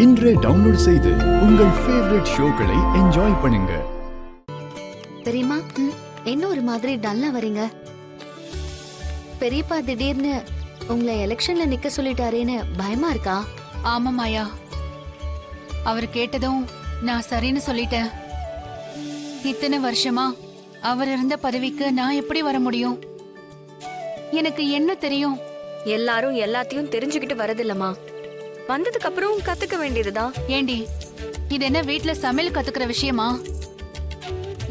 இன்றே டவுன்லோட் செய்து உங்கள் ஃபேவரட் ஷோக்களை என்ஜாய் பண்ணுங்க. தெரியுமா, என்ன ஒரு மாதிரி டல்லா வரீங்க? பெரியப்பா திடீர்னு உங்களை எலெக்ஷன்ல நிக்க சொல்லிட்டாரேன்னு பயமா இருக்கா? ஆமா மாயா, அவர் கேட்டதும் நான் சரின்னு சொல்லிட்டேன். இத்தனை வருஷமா அவர் இருந்த பதவிக்கு நான் எப்படி வர முடியும்? எனக்கு என்ன தெரியும்? எல்லாரும் எல்லாத்தையும் தெரிஞ்சுக்கிட்டு வரதில்லமா, வந்ததுக்கு அப்புறம் கத்துக்க வேண்டியதுதான். ஏண்டி, இது என்ன வீட்ல சமையல் கத்துக்கிற விஷயமா?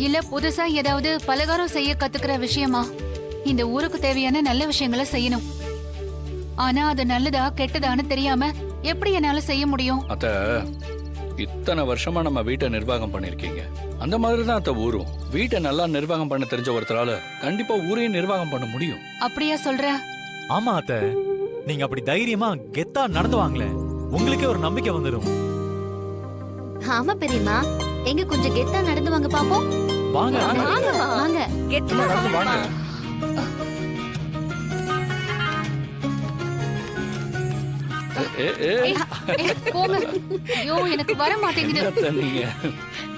இல்ல புதுசா ஏதாவது பலகாரம் செய்ய கத்துக்கிற விஷயமா? இந்த ஊருக்கு தேவையான நல்ல விஷயங்களை செய்யணும். ஆனா அது நல்லதா கெட்டதான்னு தெரியாம எப்படி என்னால செய்ய முடியும்? அத்த, இத்தனை வருஷமா நம்ம வீட்டை நிர்வாகம் பண்ணிருக்கீங்க. அந்த மாதிரிதான் அத்த ஊரும். வீட்டை நல்லா நிர்வாகம் பண்ண தெரிஞ்ச ஒருத்தரால கண்டிப்பா ஊரையும் நிர்வாகம் பண்ண முடியும். அப்படியா சொல்ற? ஆமா அத்த, நீங்க அப்படி தைரியமா கெத்தா நடந்து வாங்களே, உங்களுக்கே ஒரு நம்பிக்கை வந்துடும். ஆமா பெரியம்மா, எங்க கொஞ்சம் கெத்தா நடந்து வாங்க பாப்போம். வாங்க வாங்க. கெத்தா நடந்து வாங்க. போங்க. ஐயோ, எனக்கு வர மாட்டேங்குது. அத்த, நீங்க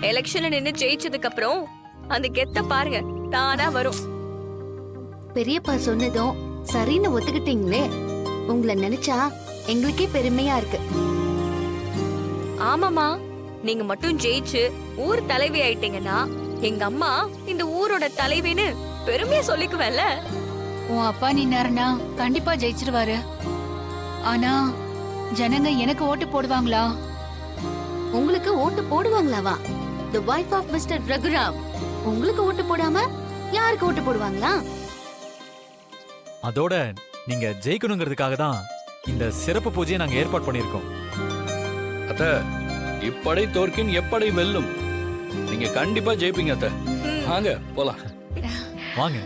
எலெக்ஷன்ல நின்னு ஜெயிச்சதுக்கு அப்புறம் அந்த கெத்த பாருங்க, தானா வரும். பெரியப்பா சொன்னதும் சரின்னு ஒத்துக்கிட்டீங்களே, உங்களை நினைச்சா எங்களுக்கே பெருமையா இருக்கு. ஆமாமா, நீங்க மட்டும் ஜெயிச்சு ஊர் தலைவி ஆயிட்டீங்கன்னா எங்க அம்மா இந்த ஊரோட தலைவின்னு பெருமையா சொல்லிக்குவேன்ல. உன் அப்பா நின்னாருன்னா கண்டிப்பா ஜெயிச்சிருவாரு. ஆனா ஜனங்க எனக்கு ஓட்டு போடுவாங்களா? உங்களுக்கு ஓட்டு போடுவாங்களாவா? தி வைஃப் ஆஃப் மிஸ்டர் ரகுராம் உங்களுக்கு ஓட்டு போடாம யாருக்கு ஓட்டு போடுவாங்களா? அதோட நீங்க ஜெயிக்கணுங்கிறதுக்காக தான் இந்த சிறப்பு பூஜையை நாங்க ஏற்பாடு பண்ணிருக்கோம். அத்த, இப்படை தோற்கின் எப்படை வெல்லும். நீங்க கண்டிப்பா ஜெயிப்பீங்க அத்த. வாங்க போலாம். வாங்க.